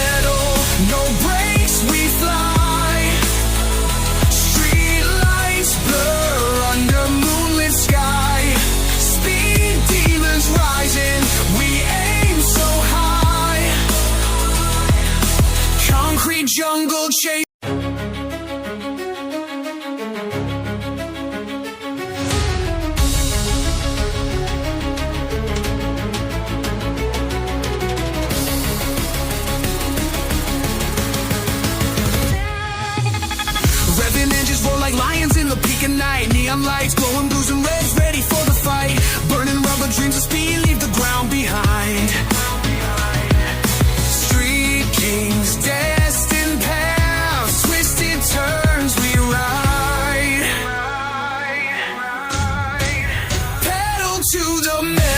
pedal, no brakes, we fly. Street lights blur under moonlit sky. Speed demons rising, we aim so high. Concrete jungle chase. Revving engines roar like lions in the peak of night. Neon lights glowing blues and reds, ready for the fight. Burning rubber dreams of speed, leave the ground behind. Street kings, destined paths, twisted turns we ride. Pedal to the metal.